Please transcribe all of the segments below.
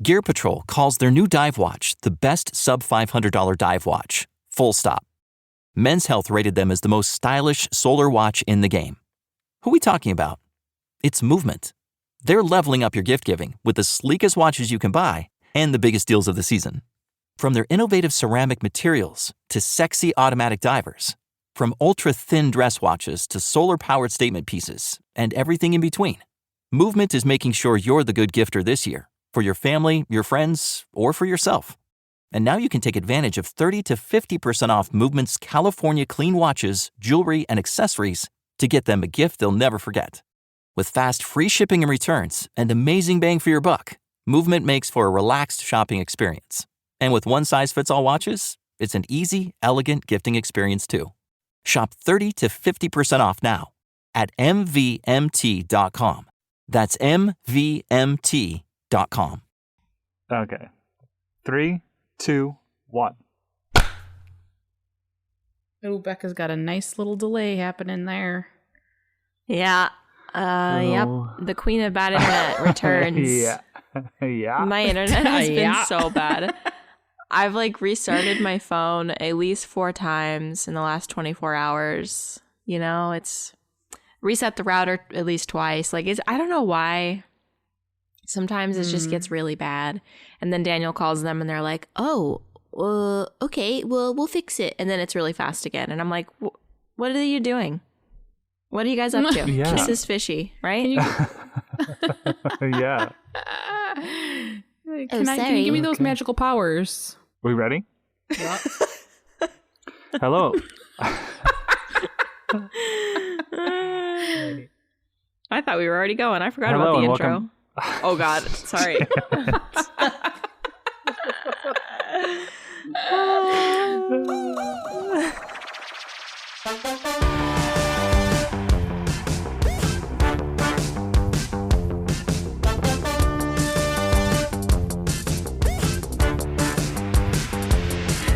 Gear Patrol calls their new dive watch the best sub-$500 dive watch. Full stop. Men's Health rated them as the most stylish solar watch in the game. Who are we talking about? It's Movement. They're leveling up your gift giving with the sleekest watches you can buy and the biggest deals of the season. From their innovative ceramic materials to sexy automatic divers, from ultra-thin dress watches to solar-powered statement pieces, and everything in between, Movement is making sure you're the good gifter this year for your family, your friends, or for yourself. And now you can take advantage of 30 to 50% off Movement's California clean watches, jewelry, and accessories to get them a gift they'll never forget. With fast, free shipping and returns and amazing bang for your buck, Movement makes for a relaxed shopping experience. And with one-size-fits-all watches, it's an easy, elegant gifting experience too. Shop 30 to 50% off now at mvmt.com. That's mvmt.com. Okay. 3, 2, 1. Oh, Becca's got a nice little delay happening there. Yeah. Yep. The queen of bad internet returns. Yeah. My internet has been so bad. I've restarted my phone at least 4 times in the last 24 hours. You know, it's reset the router at least twice. I don't know why. Sometimes it just gets really bad. And then Daniel calls them and they're like, oh, okay, well, we'll fix it. And then it's really fast again. And I'm like, what are you doing? What are you guys up to? Yeah. This is fishy, right? Yeah. Can you give me those magical powers? We ready? Yep. Hello. I thought we were already going. I forgot Hello, about the and intro. welcome. Oh, God. Sorry.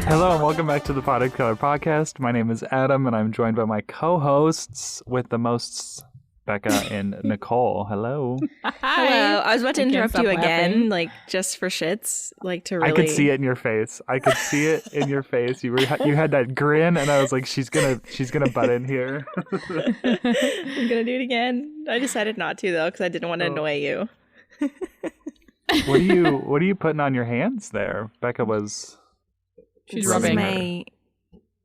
Hello and welcome back to the Potted Color Podcast. My name is Adam and I'm joined by my co-hosts with the most, Becca and Nicole. Hello. Hi. Hello. I was about to interrupt you again, laughing. Just for shits, to really. I could see it in your face. You had that grin, and I was like, she's gonna butt in here. I'm gonna do it again. I decided not to though, because I didn't want to annoy you. What are you putting on your hands there? Becca was. She's This is rubbing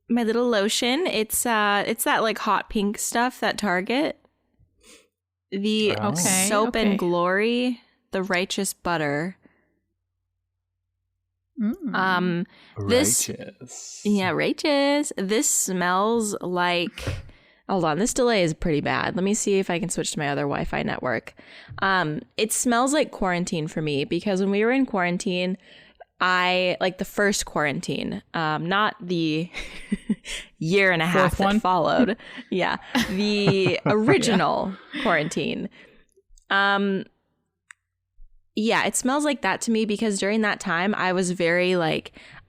my little lotion. It's that hot pink stuff that Target. The Soap and Glory, the Righteous Butter. This Righteous. Yeah, Righteous. This smells like. Hold on, this delay is pretty bad. Let me see if I can switch to my other Wi-Fi network. It smells like quarantine for me because when we were in quarantine, the first quarantine, not the year and a half that followed. Yeah. The original quarantine. Yeah, it smells like that to me because during that time I was very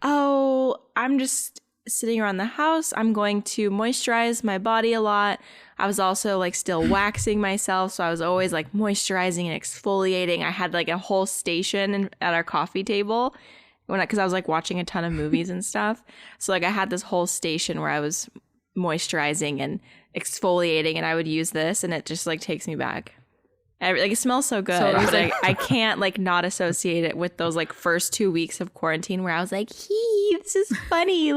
I'm just sitting around the house. I'm going to moisturize my body a lot. I was also still waxing myself. So I was always moisturizing and exfoliating. I had a whole station at our coffee table because I was watching a ton of movies and stuff. So I had this whole station where I was moisturizing and exfoliating, and I would use this, and it just takes me back. It smells so good, but I can't not associate it with those first 2 weeks of quarantine where I was this is funny.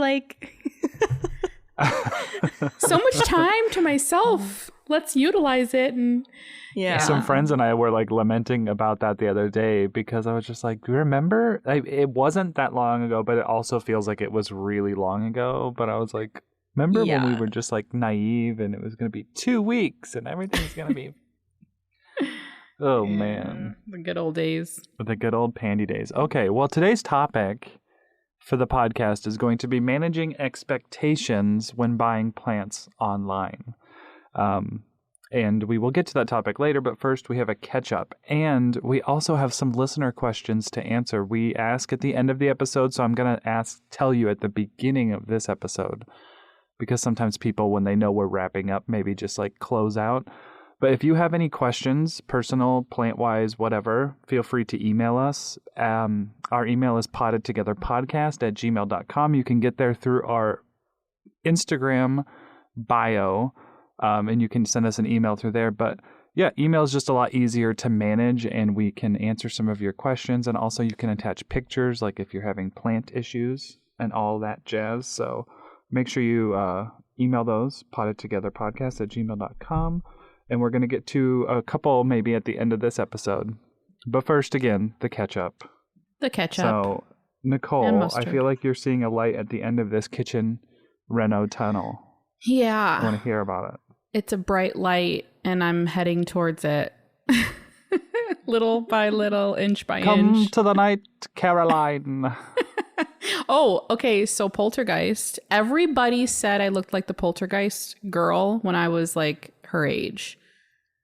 So much time to myself. Let's utilize it. And yeah, some friends and I were lamenting about that the other day because I was just remember? It wasn't that long ago, but it also feels like it was really long ago. But I was remember when we were just naive and it was going to be 2 weeks and everything's going to be. Oh, yeah, man. The good old days. The good old pandy days. Okay, well, today's topic for the podcast is going to be managing expectations when buying plants online. And we will get to that topic later, but first we have a catch-up. And we also have some listener questions to answer. We ask at the end of the episode, so I'm going to tell you at the beginning of this episode. Because sometimes people, when they know we're wrapping up, maybe just close out. But if you have any questions, personal, plant-wise, whatever, feel free to email us. Our email is pottedtogetherpodcast@gmail.com. You can get there through our Instagram bio, and you can send us an email through there. But yeah, email is just a lot easier to manage, and we can answer some of your questions. And also you can attach pictures, like if you're having plant issues and all that jazz. So make sure you email those, pottedtogetherpodcast@gmail.com. And we're going to get to a couple maybe at the end of this episode. But first, again, the ketchup. The ketchup. So, And Nicole, mustard. I feel like you're seeing a light at the end of this kitchen reno tunnel. I Yeah. want to hear about it. It's a bright light, and I'm heading towards it. Little by little, inch by Come inch. to the night, Caroline. Oh, okay. So Poltergeist. Everybody said I looked like the Poltergeist girl when I was like her age.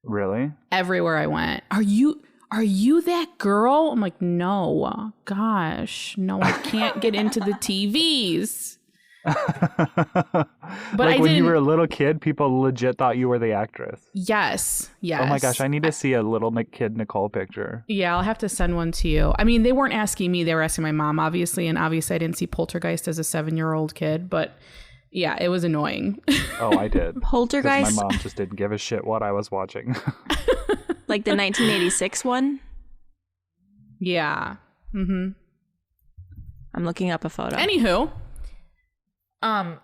Really? Everywhere I went. Are you that girl? I'm like, no. Gosh, no, I can't get into the TVs. But I when you didn't- were a little kid, people legit thought you were the actress. Yes. Oh my gosh, I need to see a little kid Nicole picture. Yeah, I'll have to send one to you. I mean, they weren't asking me, they were asking my mom, obviously, and obviously I didn't see Poltergeist as a 7-year-old kid, but yeah, it was annoying. Oh, I did. 'Cause Poltergeist, my mom just didn't give a shit what I was watching. like the 1986 one. Yeah. Mm-hmm. I'm looking up a photo. Anywho,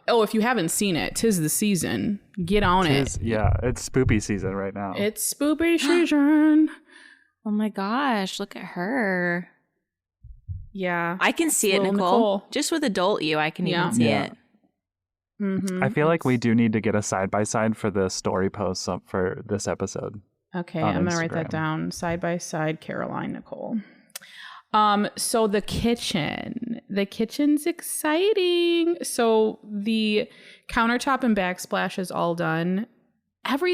if you haven't seen it, 'tis the season. Get on it. Yeah, it's spoopy season right now. It's spoopy season. Oh my gosh, look at her. Yeah. I can see it, Little Nicole. Nicole. Just with adult you, I can Yeah. even see Yeah. it. Mm-hmm. I feel like we do need to get a side-by-side for the story posts up for this episode. Okay, on I'm gonna write that Instagram. down. Side by side, Caroline, Nicole. So the kitchen's exciting. So the countertop and backsplash is all done.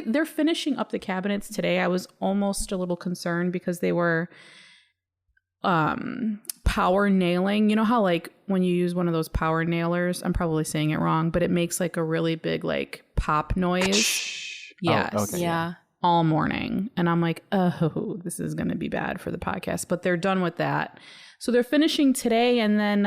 They're finishing up the cabinets today. I was almost a little concerned because they were power nailing. You know how like when you use one of those power nailers, I'm probably saying it wrong, but it makes like a really big like pop noise. Yes. Oh, okay. Yeah. All morning. And I'm like, oh, this is going to be bad for the podcast. But they're done with that. So they're finishing today. And then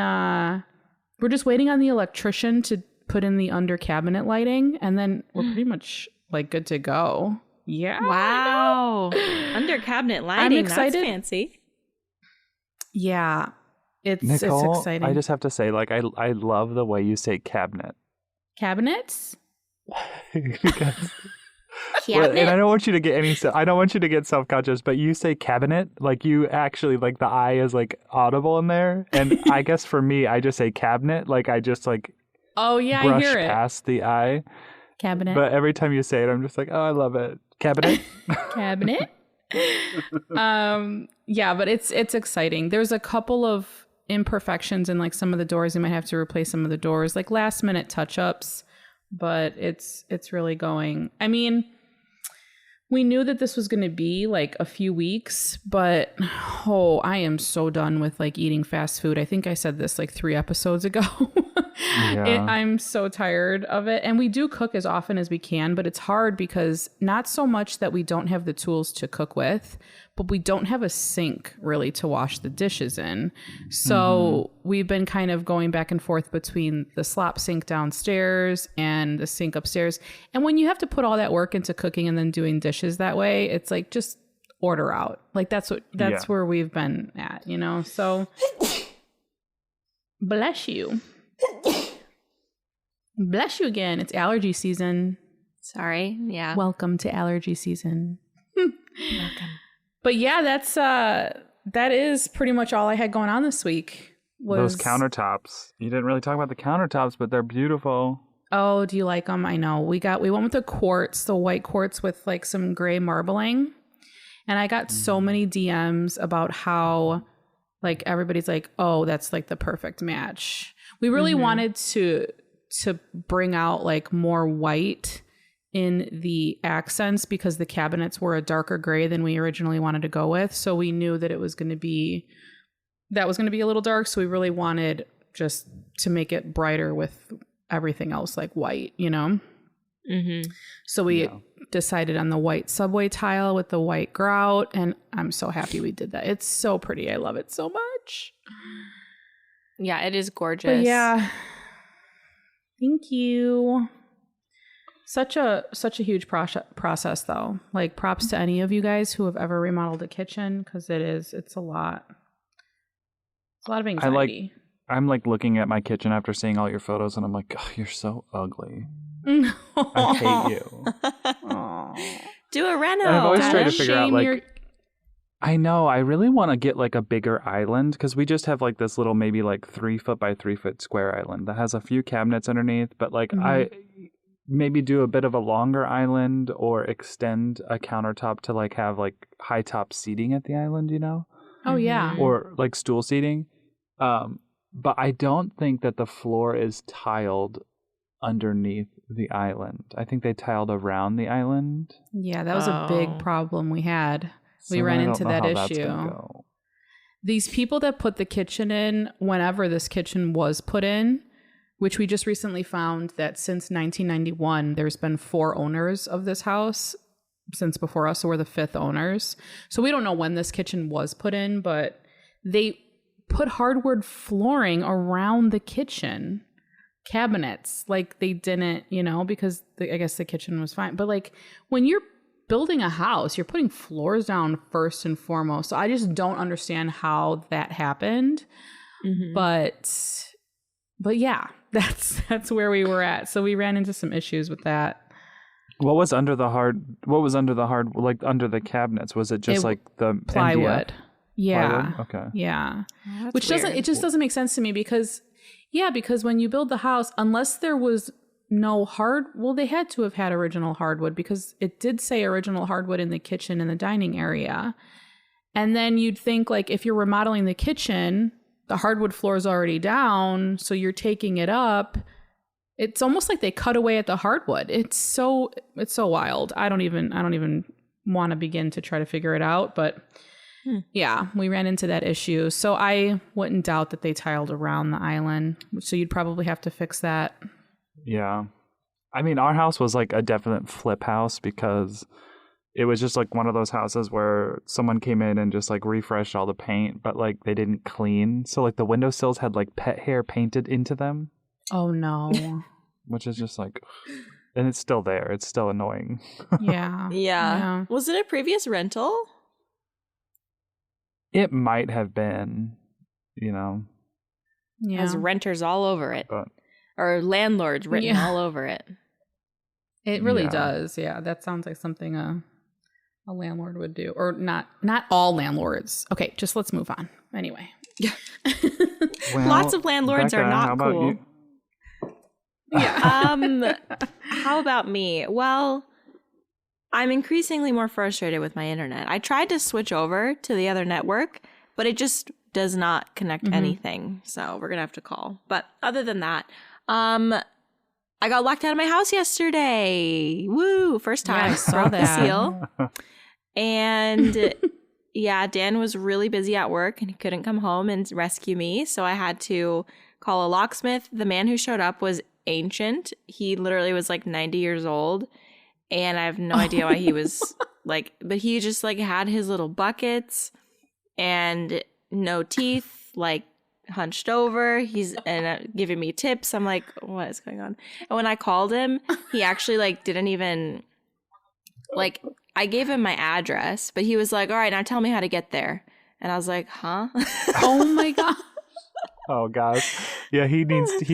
we're just waiting on the electrician to put in the under cabinet lighting. And then we're pretty much like good to go. Yeah. Wow. Under cabinet lighting. excited. That's fancy. Yeah. It's Nicole, exciting. I just have to say, like, I love the way you say cabinet. Cabinets? Because Well, and I don't want you to get self-conscious, but you say cabinet, like you actually, like the I is like audible in there. And I guess for me, I just say cabinet, like I just like Oh, yeah, I brush hear it. past the I. Cabinet. But every time you say it, I'm just like, oh, I love it. Cabinet. Cabinet. Yeah, but it's exciting. There's a couple of imperfections in like some of the doors. You might have to replace some of the doors, like last minute touch-ups, but it's really going. I mean, we knew that this was going to be like a few weeks, but I am so done with like eating fast food. I think I said this like 3 episodes ago. Yeah. I'm so tired of it. And we do cook as often as we can, but it's hard because not so much that we don't have the tools to cook with, but we don't have a sink really to wash the dishes in. So we've been kind of going back and forth between the slop sink downstairs and the sink upstairs. And when you have to put all that work into cooking and then doing dishes that way, it's like just order out. Like that's where we've been at, you know? So bless you. Bless you again. It's allergy season. Sorry. Yeah. Welcome to allergy season. Welcome. But yeah, that is pretty much all I had going on this week. Those countertops. You didn't really talk about the countertops, but they're beautiful. Oh, do you like them? I know. We went with the quartz, the white quartz with like some gray marbling. And I got so many DMs about how like everybody's like, oh, that's like the perfect match. We really wanted to bring out like more white in the accents because the cabinets were a darker gray than we originally wanted to go with. So we knew that was going to be a little dark. So we really wanted just to make it brighter with everything else like white, you know? So we decided on the white subway tile with the white grout, and I'm so happy we did that. It's so pretty. I love it so much. Yeah, it is gorgeous. But yeah. Thank you. Such a huge process though. Like props to any of you guys who have ever remodeled a kitchen, because it's a lot. It's a lot of anxiety. I'm like looking at my kitchen after seeing all your photos, and I'm like, oh, you're so ugly. I hate you. Do a reno. And I've always tried to figure out like. I know. I really want to get like a bigger island, because we just have like this little maybe like 3 foot by 3 foot square island that has a few cabinets underneath. But like I maybe do a bit of a longer island or extend a countertop to like have like high top seating at the island, you know? Oh yeah. Or like stool seating. But I don't think that the floor is tiled underneath the island. I think they tiled around the island. Yeah, that was a big problem we had. We ran into that issue. These people that put the kitchen in, whenever this kitchen was put in, which we just recently found that since 1991, there's been 4 owners of this house since before us. So we're the 5th owners. So we don't know when this kitchen was put in, but they put hardwood flooring around the kitchen cabinets. Like they didn't, because I guess the kitchen was fine. But like when you're building a house, you're putting floors down first and foremost. So I just don't understand how that happened. But yeah, that's where we were at. So we ran into some issues with that. What was under the hard, like under the cabinets? Was it just like the plywood? MDF? Yeah. Plywood? Okay. Yeah. Oh, Which weird. It just doesn't make sense to me because when you build the house, unless there was no they had to have had original hardwood, because it did say original hardwood in the kitchen and the dining area. And then you'd think like if you're remodeling the kitchen, the hardwood floor is already down, so you're taking it up. It's almost like they cut away at the hardwood. It's so wild. I don't even want to begin to try to figure it out, but yeah, we ran into that issue. So I wouldn't doubt that they tiled around the island. So you'd probably have to fix that. Yeah. I mean, our house was like a definite flip house, because it was just like one of those houses where someone came in and just like refreshed all the paint, but like they didn't clean. So like the windowsills had like pet hair painted into them. Oh no. Which is just like, and it's still there. It's still annoying. Yeah. Was it a previous rental? It might have been, Yeah. Has renters all over it. But, or landlords written all over it. It really does. Yeah. That sounds like something a landlord would do. Or not all landlords. Okay, just let's move on. Anyway. well, Lots of landlords Becca, are not cool. Yeah. How about me? Well, I'm increasingly more frustrated with my internet. I tried to switch over to the other network, but it just does not connect anything. So we're going to have to call. But other than that, I got locked out of my house yesterday. Woo! First time. Yeah, I saw Broke the that. seal. And yeah, Dan was really busy at work and he couldn't come home and rescue me. So I had to call a locksmith. The man who showed up was ancient. He literally was like 90 years old. And I have no idea why he was like, but he just like had his little buckets and no teeth, like hunched over. He's giving me tips. I'm like, what is going on? And when I called him, he actually like didn't even like, I gave him my address, but he was like, all right, now tell me how to get there. And I was like, huh? Oh my God. Oh gosh. Yeah, he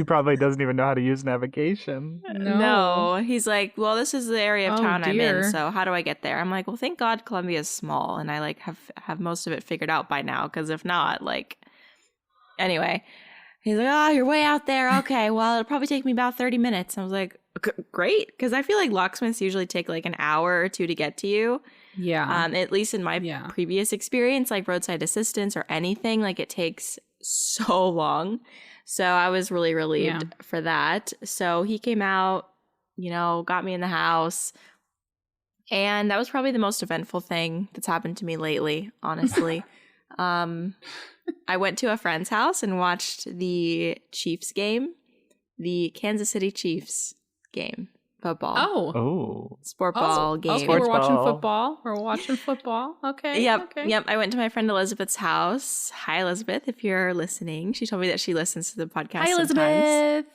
probably doesn't even know how to use navigation. No. He's like, well, this is the area of town I'm dear. in, so how do I get there? I'm like, well, thank God Columbia is small and I like have most of it figured out by now, because if not, like, anyway. He's like, oh, you're way out there. Okay, well, it'll probably take me about 30 minutes. I was like, great, because I feel like locksmiths usually take like an hour or 2 to get to you. Yeah. At least in my previous experience, like roadside assistance or anything, like it takes so long. So I was really relieved for that. So he came out, got me in the house. And that was probably the most eventful thing that's happened to me lately, honestly. I went to a friend's house and watched the Chiefs game, the Kansas City Chiefs game. Football. Oh. Sport ball game. Okay, Sports we're watching ball. football. We're watching football. Okay. Yep. Okay. Yep. I went to my friend Elizabeth's house. Hi, Elizabeth, if you're listening. She told me that she listens to the podcast Hi, sometimes.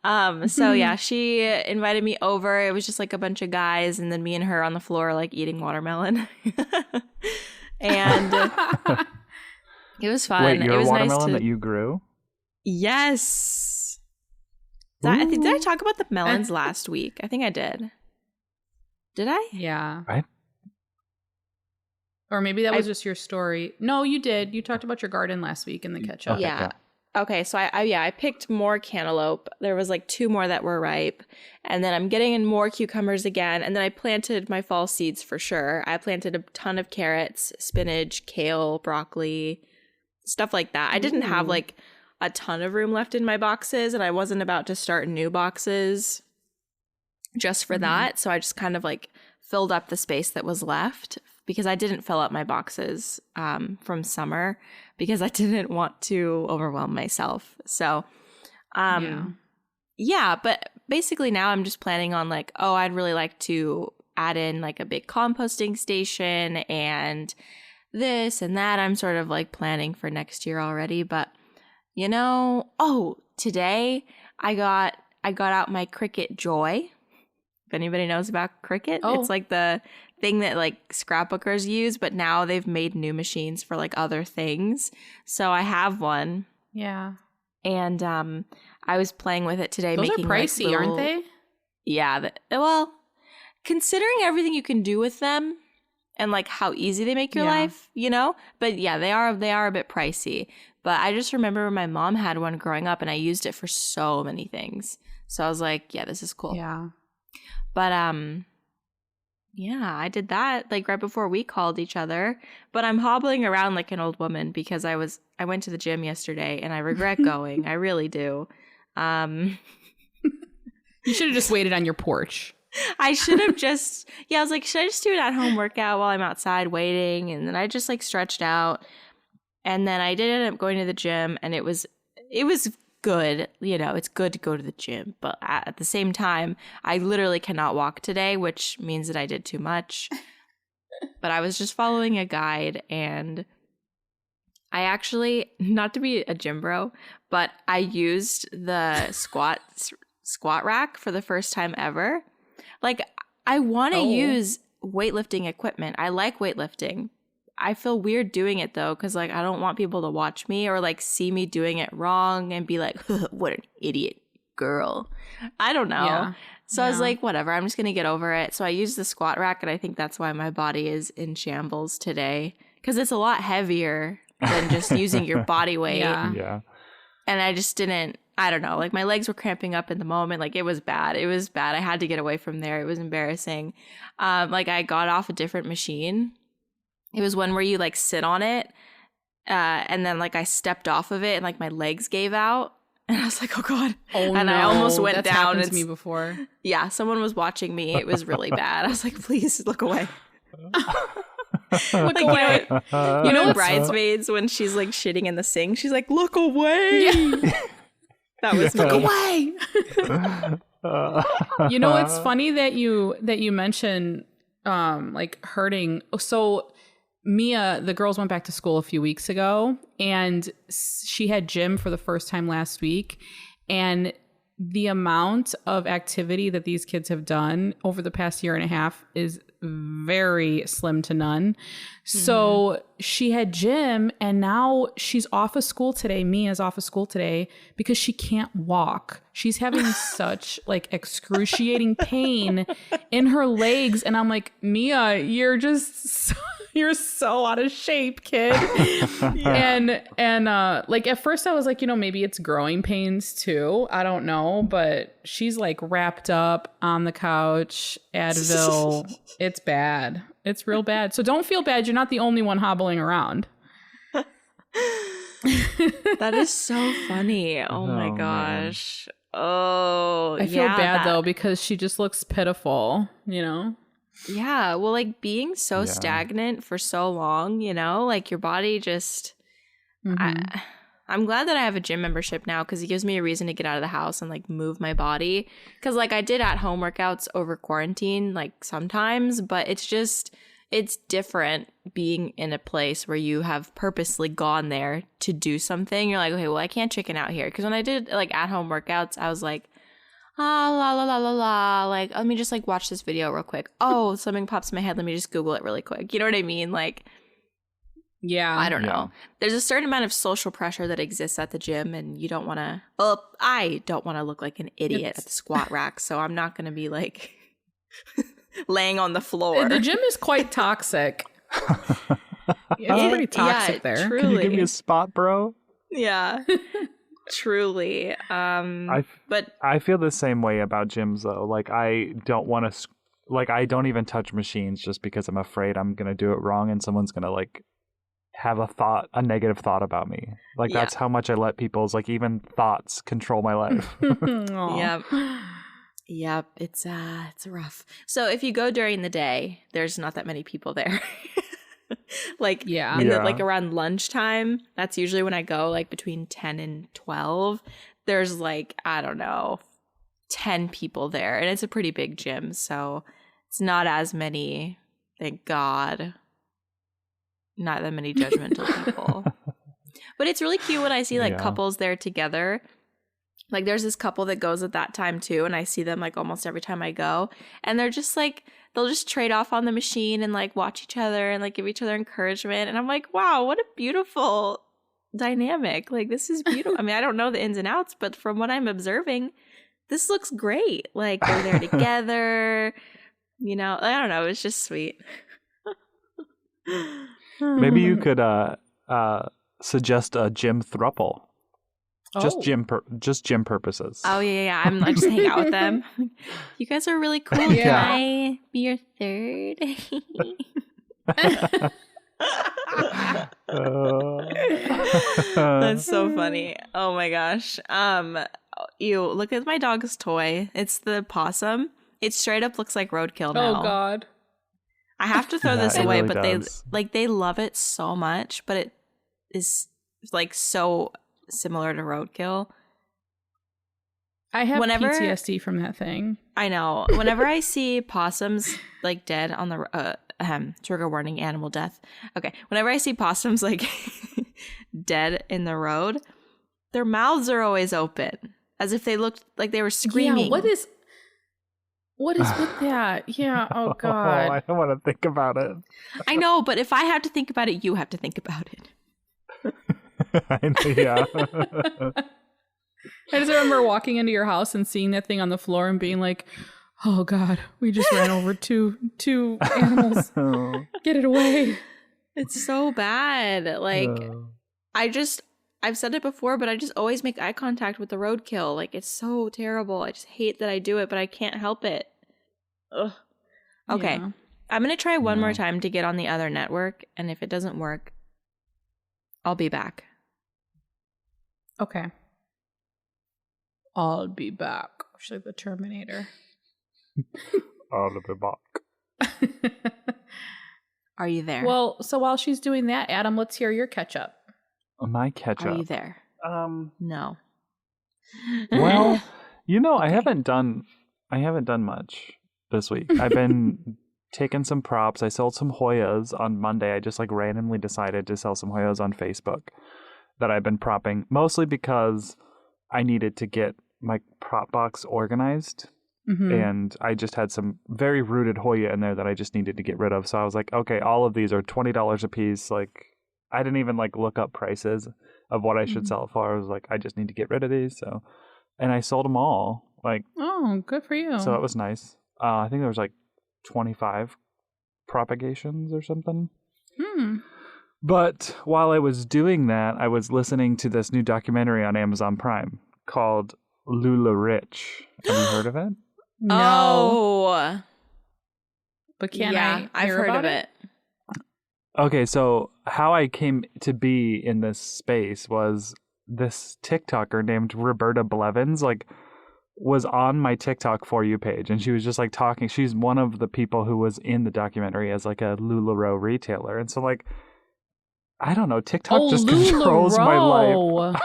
Elizabeth. So yeah, she invited me over. It was just like a bunch of guys and then me and her on the floor like eating watermelon. And it was fun. Wait, it your was watermelon nice to... that you grew? Yes. Did I talk about the melons last week? I think I did. Did I? Yeah. I- Or maybe that was just your story. No, you did. You talked about your garden last week in the catch-up. Okay, Yeah. Okay, so I picked more cantaloupe. There was like 2 more that were ripe. And then I'm getting in more cucumbers again. And then I planted my fall seeds for sure. I planted a ton of carrots, spinach, kale, broccoli, stuff like that. I didn't have like a ton of room left in my boxes, and I wasn't about to start new boxes just for that. So I just kind of like filled up the space that was left because I didn't fill up my boxes from summer because I didn't want to overwhelm myself. So, yeah, but basically now I'm just planning on like, oh, I'd really like to add in like a big composting station and this and that. I'm sort of like planning for next year already, but you know, today I got out my Cricut Joy. If anybody knows about Cricut, it's like the thing that like scrapbookers use, but now they've made new machines for like other things. So I have one. Yeah. And I was playing with it today. Those making, are pricey, like, aren't they? Yeah. Well, considering everything you can do with them and like how easy they make your life, you know? But yeah, they are a bit pricey. But I just remember my mom had one growing up and I used it for so many things. So I was like, yeah, this is cool. Yeah. But yeah, I did that like right before we called each other. But I'm hobbling around like an old woman because I went to the gym yesterday and I regret going. I really do. You should have just waited on your porch. I should have just I was like, should I just do an at-home workout while I'm outside waiting? And then I just like stretched out. And then I did end up going to the gym and it was good. You know, it's good to go to the gym. But at the same time, I literally cannot walk today, which means that I did too much. But I was just following a guide and I actually, not to be a gym bro, but I used the squat rack for the first time ever. Like, I want to use weightlifting equipment. I like weightlifting. I feel weird doing it though, because like I don't want people to watch me or like see me doing it wrong and be like, what an idiot girl. I don't know. Yeah. So I was like, whatever, I'm just going to get over it. So I used the squat rack and I think that's why my body is in shambles today because it's a lot heavier than just using your body weight. Yeah. And I just didn't, I don't know, like my legs were cramping up in the moment. Like it was bad. I had to get away from there. It was embarrassing. Like I got off a different machine. It was one where you like sit on it and then like I stepped off of it and like my legs gave out and I was like, oh God. And I almost went down. Happened to me before. Yeah, someone was watching me. It was really bad. I was like, please look away. Look away. You know Bridesmaids when she's like shitting in the sink? She's like, look away. Yeah. That was me. Look away. You know, it's funny that you mentioned like hurting. So Mia, the girls went back to school a few weeks ago and she had gym for the first time last week. And the amount of activity that these kids have done over the past year and a half is very slim to none. So she had gym and now she's off of school today. Mia's off of school today because she can't walk. She's having such like excruciating pain in her legs. And I'm like, Mia, you're so out of shape, kid. And like at first I was like, you know, maybe it's growing pains too. I don't know, but she's like wrapped up on the couch, Advil. It's bad. It's real bad. So don't feel bad. You're not the only one hobbling around. That is so funny. Oh my gosh. Man. Oh, I feel bad though because she just looks pitiful, you know? Yeah, well, like being so stagnant for so long, you know, like your body just, I I'm glad that I have a gym membership now because it gives me a reason to get out of the house and like move my body. Because like I did at home workouts over quarantine, like sometimes, but it's different being in a place where you have purposely gone there to do something. You're like, okay, well, I can't chicken out here. Because when I did like at home workouts, I was like, la la la la la, like let me just like watch this video real quick. Oh, something pops in my head. Let me just Google it really quick. You know what I mean? Like, yeah, I don't know. There's a certain amount of social pressure that exists at the gym, and you don't want to. Well, I don't want to look like an idiot at the squat rack, so I'm not going to be like laying on the floor. The gym is quite toxic. It's pretty toxic there. Truly. Can you give me a spot, bro? Yeah. Truly. But I feel the same way about gyms though. Like I don't want to, like I don't even touch machines just because I'm afraid I'm gonna do it wrong and someone's gonna like have a negative thought about me. Like that's how much I let people's like even thoughts control my life. Yep. It's rough. So if you go during the day, there's not that many people there. Like like around lunchtime, that's usually when I go, like between 10 and 12. There's like, I don't know, 10 people there, and it's a pretty big gym, so it's not as many, thank God. Not that many judgmental people. But it's really cute when I see like couples there together. Like there's this couple that goes at that time too, and I see them like almost every time I go, and they're just like, they'll just trade off on the machine and like watch each other and like give each other encouragement. And I'm like, wow, what a beautiful dynamic. Like this is beautiful. I mean, I don't know the ins and outs, but from what I'm observing, this looks great. Like they're there together, you know, I don't know. It's just sweet. Maybe you could suggest a gym throuple. Just gym purposes. Oh yeah. I'm like just hang out with them. You guys are really cool. Can I be your third? That's so funny. Oh my gosh. You look at my dog's toy. It's the possum. It straight up looks like roadkill now. Oh God. I have to throw this away, really but does. they love it so much, but it is like so similar to roadkill. I have PTSD from that thing. I know. Whenever I see possums like dead on the trigger warning, animal death. Okay. Whenever I see possums like dead in the road, their mouths are always open as if they looked like they were screaming. Yeah, what is with that? Yeah. Oh God. I don't want to think about it. I know, but if I have to think about it, you have to think about it. Yeah. I just remember walking into your house and seeing that thing on the floor and being like, oh God, we just ran over two animals. Get it away. It's so bad. Like, I've said it before, but I just always make eye contact with the roadkill. Like, it's so terrible. I just hate that I do it, but I can't help it. Ugh. Okay. Yeah. I'm going to try one more time to get on the other network. And if it doesn't work, I'll be back. Okay. I'll be back. Actually, the Terminator. I'll be back. Are you there? Well, so while she's doing that, Adam, let's hear your catch up. My catch up. Are you there? No. Well, you know, I haven't done much this week. I've been taking some props. I sold some Hoyas on Monday. I just like randomly decided to sell some Hoyas on Facebook that I've been propping, mostly because I needed to get my prop box organized. Mm-hmm. And I just had some very rooted Hoya in there that I just needed to get rid of. So I was like, okay, all of these are $20 a piece. Like, I didn't even like look up prices of what I should sell it for. I was like, I just need to get rid of these. So, and I sold them all. Like, oh, good for you. So it was nice. I think there was like 25 propagations or something. But while I was doing that, I was listening to this new documentary on Amazon Prime called Lula Rich. Have you heard of it? No. Oh. But I've heard of it. Okay, so how I came to be in this space was this TikToker named Roberta Blevins, like, was on my TikTok For You page, and she was just like talking. She's one of the people who was in the documentary as like a LuLaRoe retailer, and so like I don't know. TikTok just controls my life.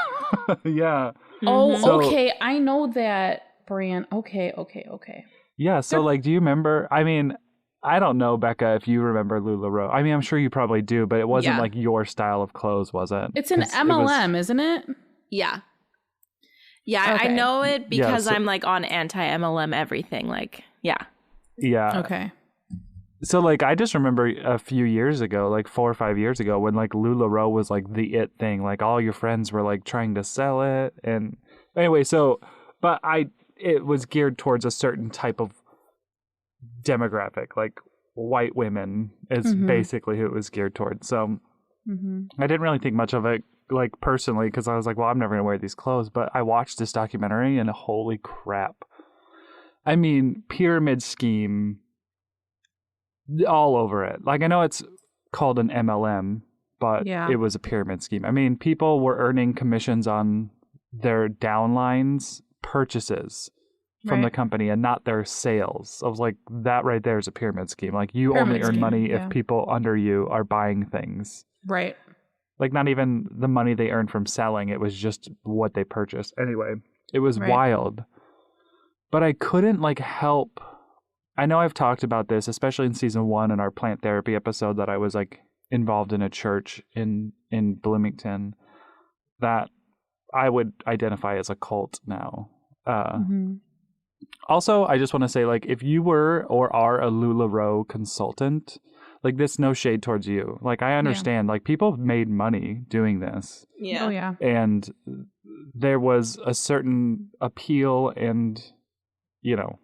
Yeah. Oh, So- okay. I know that brand. Okay. Yeah. So like, do you remember? I mean, I don't know, Becca, if you remember LuLaRoe. I mean, I'm sure you probably do, but it wasn't Yeah. like your style of clothes, was it? It's an 'Cause it MLM, isn't it? Yeah. Yeah, I Okay. know it because so- I'm like on anti-MLM everything. Like, yeah. Yeah. Okay. So like, I just remember a few years ago, like 4 or 5 years ago, when like LuLaRoe was like the it thing. Like all your friends were like trying to sell it, and anyway, but it was geared towards a certain type of demographic, like white women is basically who it was geared towards. So I didn't really think much of it, like personally, because I was like, well, I'm never gonna wear these clothes. But I watched this documentary, and holy crap! I mean, pyramid scheme all over it. Like, I know it's called an MLM, but Yeah. it was a pyramid scheme. I mean, people were earning commissions on their downlines purchases from the Right. company and not their sales. I was like, that right there is a pyramid scheme. Like, you Pyramid only earn scheme, money yeah. if people under you are buying things. Right. Like, not even the money they earned from selling. It was just what they purchased. Anyway, it was Right. wild. But I couldn't like help. I know I've talked about this, especially in season 1 in our plant therapy episode, that I was like involved in a church in Bloomington that I would identify as a cult now. Also, I just want to say, like, if you were or are a LuLaRoe consultant, like, this no shade towards you. Like, I understand, like, people have made money doing this, Yeah. Oh yeah. and there was a certain appeal, and, you know,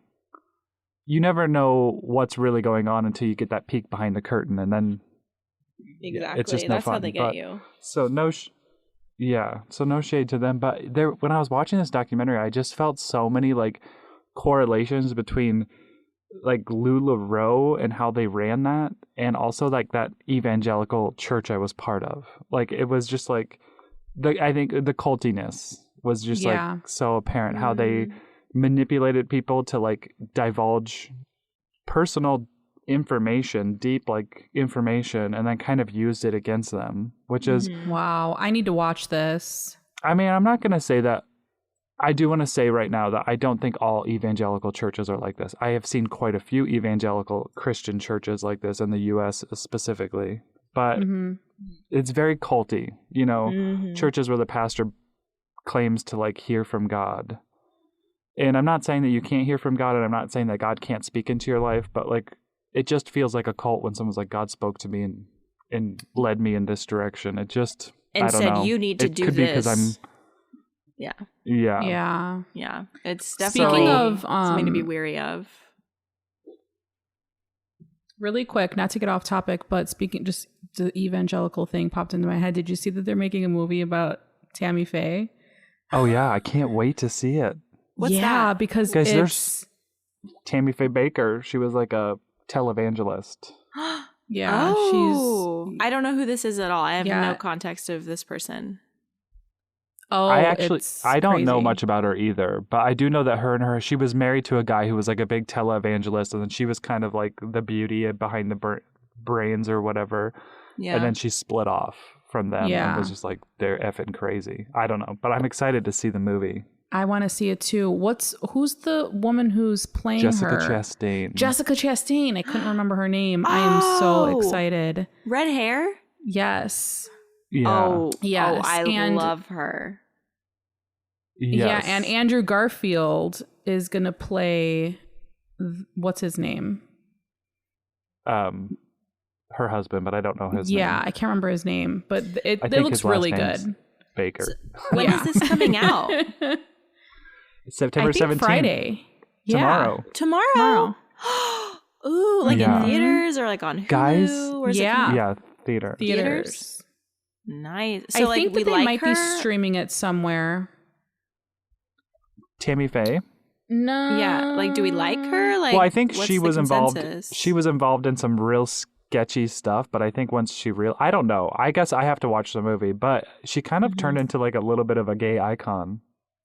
you never know what's really going on until you get that peek behind the curtain, and then Exactly. it's just no That's how fun. they get But- you. So no shade to them. But there, when I was watching this documentary, I just felt so many like correlations between like LuLaRoe and how they ran that, and also like that evangelical church I was part of. Like, it was just like I think the cultiness was just Yeah. like so apparent, how they manipulated people to like divulge personal information, deep like information, and then kind of used it against them, which is, Wow. I need to watch this. I mean, I'm not going to say that. I do want to say right now that I don't think all evangelical churches are like this. I have seen quite a few evangelical Christian churches like this in the U.S. specifically, but it's very culty, you know, churches where the pastor claims to like hear from God. And I'm not saying that you can't hear from God, and I'm not saying that God can't speak into your life, but like, it just feels like a cult when someone's like, God spoke to me and led me in this direction. It just, And I don't said, know. you need to It do could be because this. I'm, Yeah. yeah. Yeah. It's Speaking definitely of, something to be weary of. Really quick, not to get off topic, but speaking, just the evangelical thing popped into my head. Did you see that they're making a movie about Tammy Faye? Oh yeah, I can't wait to see it. What's yeah, that? because Guys, it's there's Tammy Faye Baker. She was like a televangelist. yeah, Oh, I don't know who this is at all. I have Yeah. no context of this person. I don't know crazy. much about her either, but I do know that she was married to a guy who was like a big televangelist, and then she was kind of like the beauty behind the brains or whatever. Yeah. And then she split off from them Yeah. and was just like, they're effing crazy. I don't know, but I'm excited to see the movie. I want to see it too. Who's the woman who's playing Jessica her? Chastain. Jessica Chastain. I couldn't remember her name. I am so Oh. excited. Red hair? Yes. Yeah. Oh, Yes, I and- love her. Yes. Yeah, and Andrew Garfield is going to play what's his name? Her husband, but I don't know his name. Yeah, I can't remember his name, but it I think looks his last really name's good. Baker. When Yeah. is this coming out? September I think 17th. Friday. Tomorrow. Tomorrow? Tomorrow. Ooh, like Yeah. in theaters or like on Hulu? Guys, Where's it yeah. coming- Yeah, theater. Theaters. Nice. So I like think we that they like might her? be streaming it somewhere. Tammy Faye. No. Yeah, like do we like her? Like, Well, I think what's she the was involved. consensus? She was involved in some real sketchy stuff, but I think once I don't know. I guess I have to watch the movie, but she kind of turned into like a little bit of a gay icon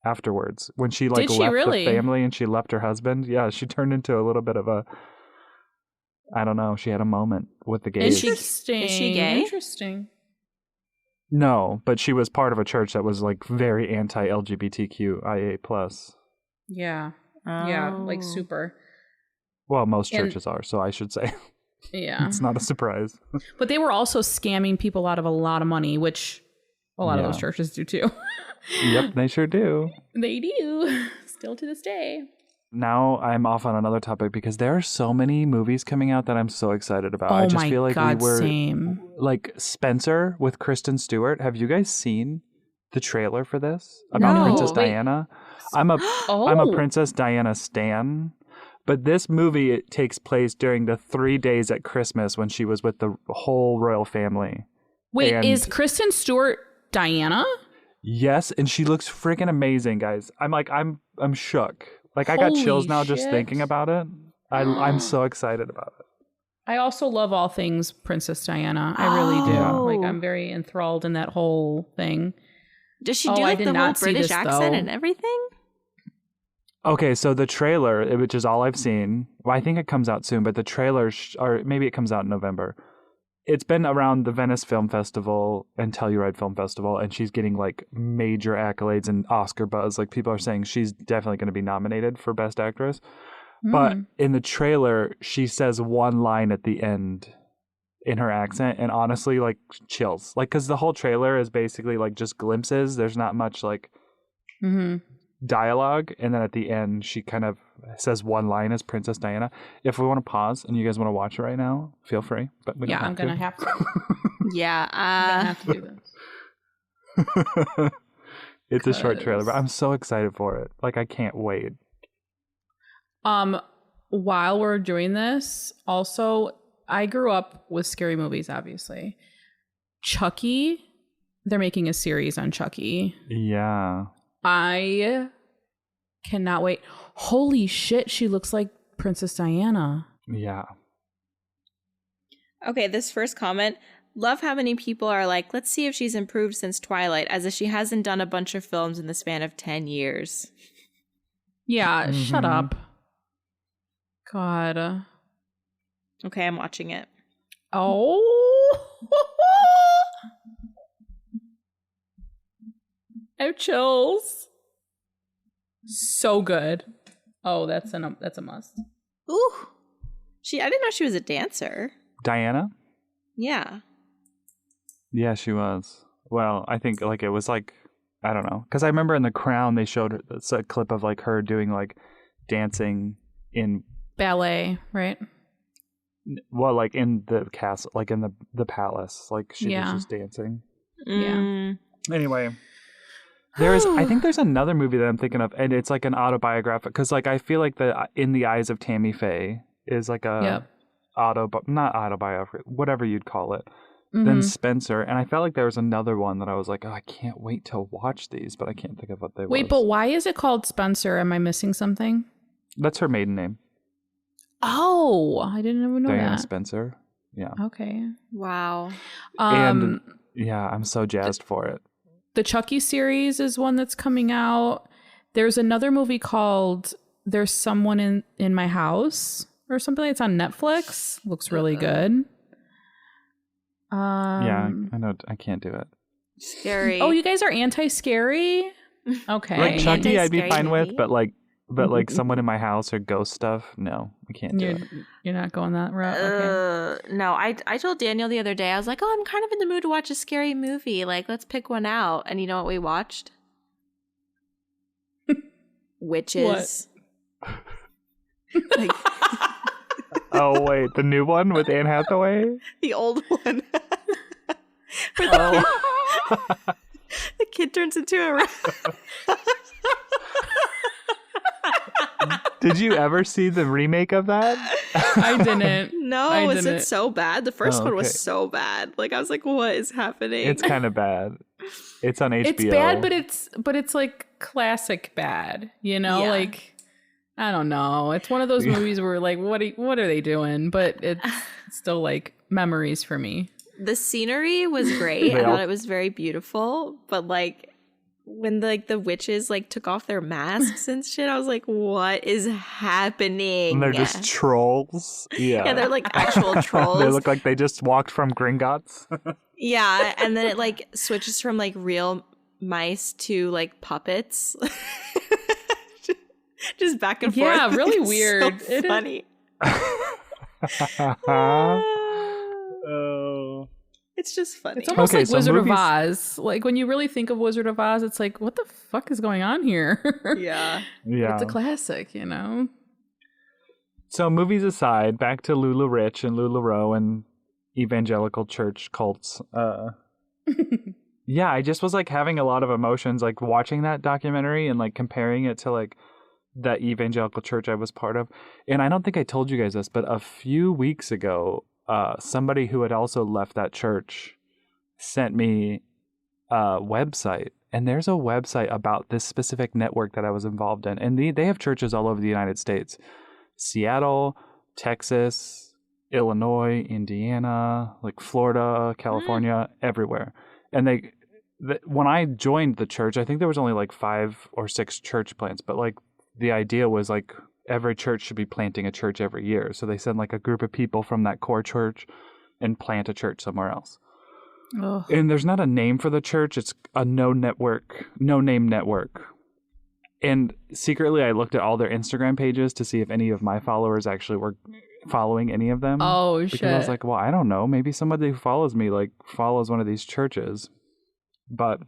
afterwards when she like Did she left really? the family and she left her husband. Yeah, she turned into a little bit of a. I don't know. She had a moment with the gays. Interesting. Is she gay? Interesting. No, but she was part of a church that was like very anti-LGBTQIA+. Yeah. Yeah, like Oh. super. Well, most And- churches are, so I should say. Yeah. It's not a surprise. But they were also scamming people out of a lot of money, which a lot of those churches do too. Yep, they sure do. They do. Still to this day. Now I'm off on another topic because there are so many movies coming out that I'm so excited about. Oh I just my feel like God, we were same. like Spencer with Kristen Stewart. Have you guys seen the trailer for this about No. Princess Wait. Diana? I'm a Oh. Princess Diana stan. But this movie, it takes place during the 3 days at Christmas when she was with the whole royal family. Wait, And- is Kristen Stewart Diana? Yes, and she looks freaking amazing, guys. I'm shook. Like I got Holy chills now just shit. thinking about it. I'm so excited about it. I also love all things Princess Diana. I really do. Oh. Like, I'm very enthralled in that whole thing. Does she Oh, do I like did the whole not see British this, accent though. and everything? Okay, so the trailer, which is all I've seen, well, I think it comes out soon, but the trailer, or maybe it comes out in November. It's been around the Venice Film Festival and Telluride Film Festival, and she's getting like major accolades and Oscar buzz. Like people are saying she's definitely going to be nominated for Best Actress. But Mm. in the trailer, she says one line at the end in her accent, and honestly, like chills. Like, because the whole trailer is basically like just glimpses. There's not much like Mm-hmm. dialogue, and then at the end she kind of says one line as Princess Diana. If we want to pause and you guys want to watch it right now, feel free, but we Yeah, don't I'm going to have to. Yeah. I'm going to have to do this. It's a short trailer, but 'Cause- I'm so excited for it. Like I can't wait. While we're doing this, also, I grew up with scary movies, obviously. Chucky, they're making a series on Chucky. Yeah. I cannot wait. Holy shit, she looks like Princess Diana. Yeah. Okay, this first comment. Love how many people are like, let's see if she's improved since Twilight, as if she hasn't done a bunch of films in the span of 10 years. Yeah, shut Mhm. up. God. Okay, I'm watching it. Oh. I have chills. So good. Oh, that's a must. Ooh. I didn't know she was a dancer. Diana? Yeah. Yeah, she was. Well, I think like it was like, I don't know, because I remember in The Crown they showed a clip of like her doing like dancing in, Ballet, right? well, like in the castle, like in the palace, like she Yeah. was just dancing. Mm. Anyway, I think there's another movie that I'm thinking of, and it's like an autobiographic, because like I feel like the In the Eyes of Tammy Faye is like a not autobiography, whatever you'd call it. Then Mhm. Spencer, and I felt like there was another one that I was like, oh, I can't wait to watch these, but I can't think of what they were. Wait, but why is it called Spencer? Am I missing something? That's her maiden name, Oh, I didn't even know Diana that. Spencer. Yeah, Okay. Wow. and yeah, I'm so jazzed for it. The Chucky series is one that's coming out. There's another movie called There's Someone in My House or something. It's on Netflix. Looks really good. Yeah, I know I can't do it. Scary. Oh, you guys are anti-scary? Okay. Like Chucky, I'd be Anti-scary fine with, movie? but like someone in my house or ghost stuff, no, I can't do You're, it. you're not going that route. Okay. No, I told Daniel the other day, I was like, oh, I'm kind of in the mood to watch a scary movie. Like, let's pick one out. And you know what we watched? Witches. Like, Oh wait, the new one with Anne Hathaway. the old one. Where the kid turns into a rat. Did you ever see the remake of that? I didn't. No, I is didn't. it so bad? The first Oh, one was okay. so bad. Like, I was like, what is happening? It's kind of bad. It's on HBO. It's bad, but it's like classic bad. You know, Yeah. like I don't know. It's one of those movies where like what are they doing? But it's still like memories for me. The scenery was great. I thought it was very beautiful, but like when the witches like took off their masks and shit. I was like, what is happening? And they're just trolls. Yeah. Yeah, they're like actual trolls. They look like they just walked from Gringotts. Yeah, and then it like switches from like real mice to like puppets. Just back and forth. Yeah, really It's weird. So funny. Oh. It's just funny. It's almost Okay, like so Wizard movies- of Oz. Like when you really think of Wizard of Oz, it's like, what the fuck is going on here? Yeah. Yeah. It's a classic, you know? So movies aside, back to LuLaRich and LuLaRoe and evangelical church cults. Yeah, I just was like having a lot of emotions like watching that documentary and like comparing it to like that evangelical church I was part of. And I don't think I told you guys this, but a few weeks ago, somebody who had also left that church sent me a website. And there's a website about this specific network that I was involved in. And they have churches all over the United States. Seattle, Texas, Illinois, Indiana, like Florida, California, everywhere. And when I joined the church, I think there was only like 5 or 6 church plants, but like the idea was like every church should be planting a church every year. So they send like a group of people from that core church and plant a church somewhere else. Ugh. And there's not a name for the church. It's a no name network. And secretly I looked at all their Instagram pages to see if any of my followers actually were following any of them. Oh, because shit. I was like, well, I don't know. Maybe somebody who follows me like follows one of these churches. But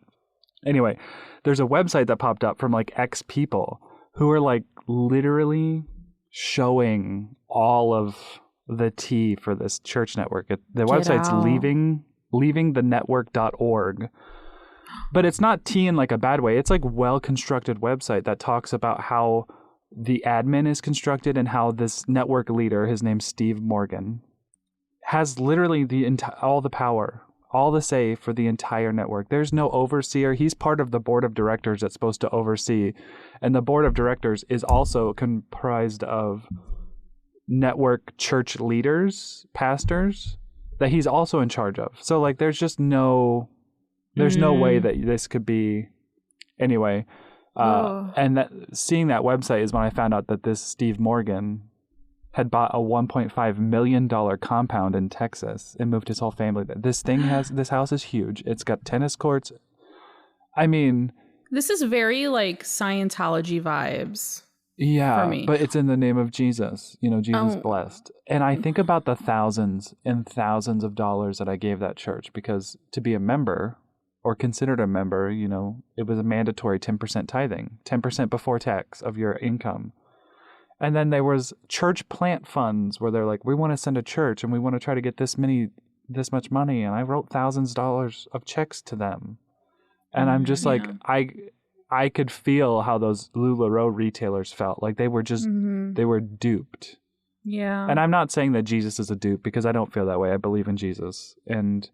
anyway, there's a website that popped up from like ex people who are like literally showing all of the tea for this church network. The website's out. leavingthenetwork.org. But it's not tea in like a bad way. It's like well-constructed website that talks about how the admin is constructed and how this network leader, his name's Steve Morgan, has literally all the power, all the say for the entire network. There's no overseer. He's part of the board of directors that's supposed to oversee. And the board of directors is also comprised of network church leaders, pastors, that he's also in charge of. So like there's just no way that this could be anyway. And seeing that website is when I found out that this Steve Morgan had bought a $1.5 million compound in Texas and moved his whole family there. This house is huge. It's got tennis courts. I mean, This is very like Scientology vibes. yeah, for me. but it's in the name of Jesus. You know, Jesus blessed. And I think about the thousands and thousands of dollars that I gave that church because to be a member or considered a member, you know, it was a mandatory 10% tithing, 10% before tax of your income. And then there was church plant funds where they're like, we want to send a church and we want to try to get this much money. And I wrote thousands of dollars of checks to them. And I'm just like, I could feel how those LuLaRoe retailers felt. Like they were just, they were duped. Yeah. And I'm not saying that Jesus is a dupe because I don't feel that way. I believe in Jesus. And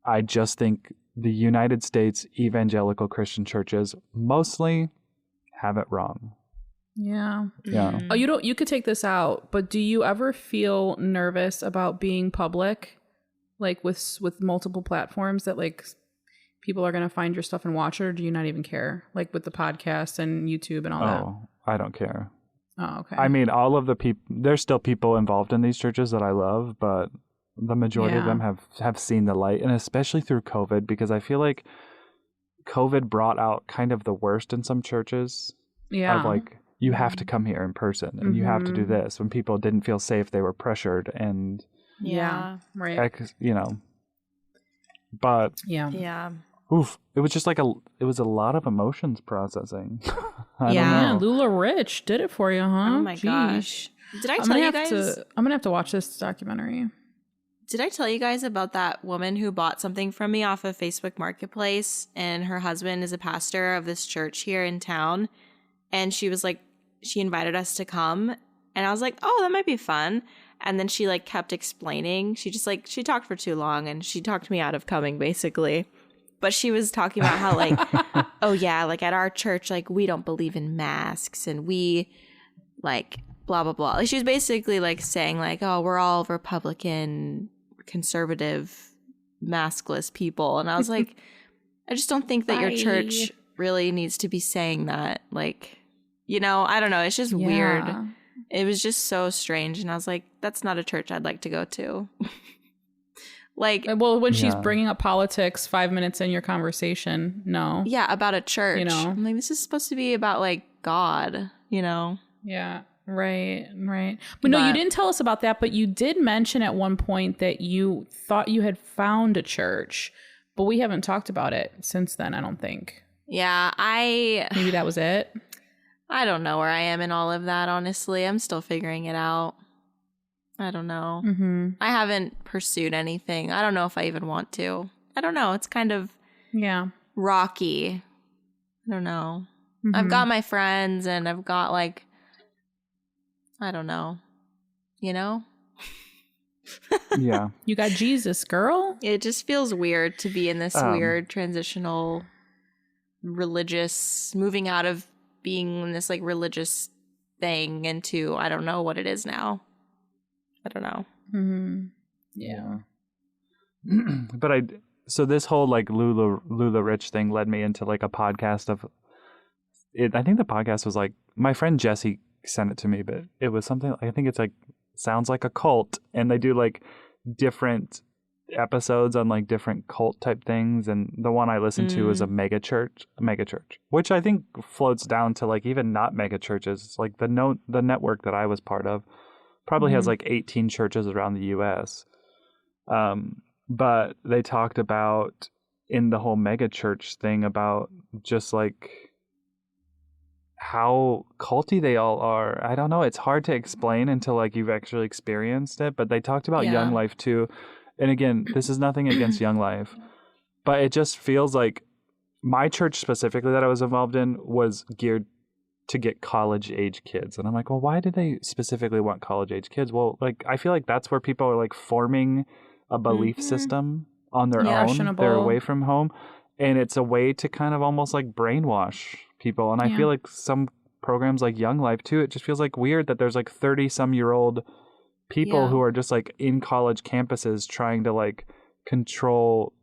I just think the United States evangelical Christian churches mostly have it wrong. Yeah. Yeah. Oh, you could take this out, but do you ever feel nervous about being public? Like with multiple platforms that like people are going to find your stuff and watch it, or do you not even care? Like with the podcast and YouTube and all that? Oh, I don't care. Oh, okay. I mean, all of the people, there's still people involved in these churches that I love, but the majority of them have seen the light, and especially through COVID, because I feel like COVID brought out kind of the worst in some churches. Yeah. Of like, you have to come here in person and you have to do this. When people didn't feel safe, they were pressured and, right. you know, but Yeah. oof, it was just like it was a lot of emotions processing. I Yeah, don't know. LuLaRich did it for you, huh? Oh my gosh. Did I I'm tell gonna you have guys? I'm gonna have to watch this documentary. Did I tell you guys about that woman who bought something from me off of Facebook Marketplace, and her husband is a pastor of this church here in town, and she was like, she invited us to come, and I was like, oh, that might be fun. And then she like kept explaining. She just like, she talked for too long and she talked me out of coming basically. But she was talking about how like, oh yeah, like at our church, like we don't believe in masks and we like blah, blah, blah. Like, she was basically like saying like, oh, we're all Republican, conservative, maskless people. And I was like, I just don't think that your church really needs to be saying that. Like, you know, I don't know. It's just weird. It was just so strange. And I was like, that's not a church I'd like to go to. Like, well, when she's bringing up politics 5 minutes in your conversation, no. Yeah, about a church. You know? I'm like, this is supposed to be about like God, you know? Yeah, right. But no, you didn't tell us about that, but you did mention at one point that you thought you had found a church, but we haven't talked about it since then, I don't think. Yeah, maybe that was it. I don't know where I am in all of that, honestly. I'm still figuring it out. I don't know. Mm-hmm. I haven't pursued anything. I don't know if I even want to. I don't know. It's kind of rocky. I don't know. Mm-hmm. I've got my friends and I've got like, I don't know, you know? Yeah. You got Jesus, girl. It just feels weird to be in this weird transitional religious, moving out of being in this like religious thing into, I don't know what it is now. I don't know. Mm-hmm. Yeah. But so this whole like Lula Rich thing led me into like a podcast of it. I think the podcast was like, my friend Jesse sent it to me, but it was something, I think it's like, sounds like a cult, and they do like different episodes on like different cult type things, and the one I listened to is a mega church, which I think floats down to like even not mega churches. Like the network that I was part of probably has like 18 churches around the US. But they talked about in the whole mega church thing about just like how culty they all are. I don't know. It's hard to explain until like you've actually experienced it. But they talked about Young Life too. And again, this is nothing against Young Life, but it just feels like my church specifically that I was involved in was geared to get college age kids. And I'm like, well, why did they specifically want college age kids? Well, like, I feel like that's where people are like forming a belief system on their own. They're away from home. And it's a way to kind of almost like brainwash people. And I feel like some programs like Young Life too, it just feels like weird that there's like 30-some-year-old people who are just like in college campuses trying to like control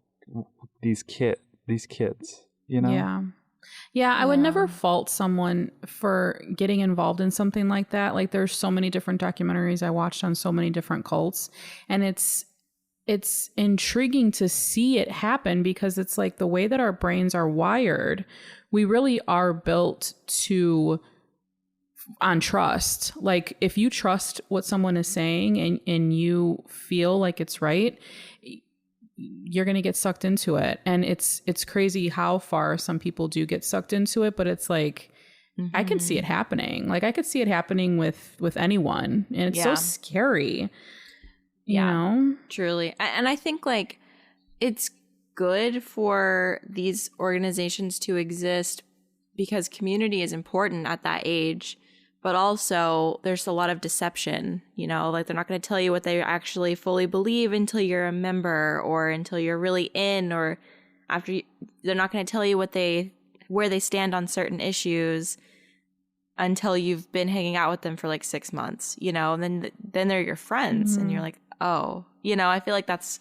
these kids, you know? Yeah, I would never fault someone for getting involved in something like that. Like there's so many different documentaries I watched on so many different cults, and it's intriguing to see it happen because it's like the way that our brains are wired, we really are built on trust. Like if you trust what someone is saying and you feel like it's right, you're going to get sucked into it. And it's crazy how far some people do get sucked into it, but it's like, I can see it happening. Like I could see it happening with anyone, and it's so scary. You know? Truly. And I think like it's good for these organizations to exist because community is important at that age, but also there's a lot of deception, you know, like they're not going to tell you what they actually fully believe until you're a member or until you're really in, or they're not going to tell you where they stand on certain issues until you've been hanging out with them for like 6 months, you know, and then they're your friends and you're like, oh, you know, I feel like that's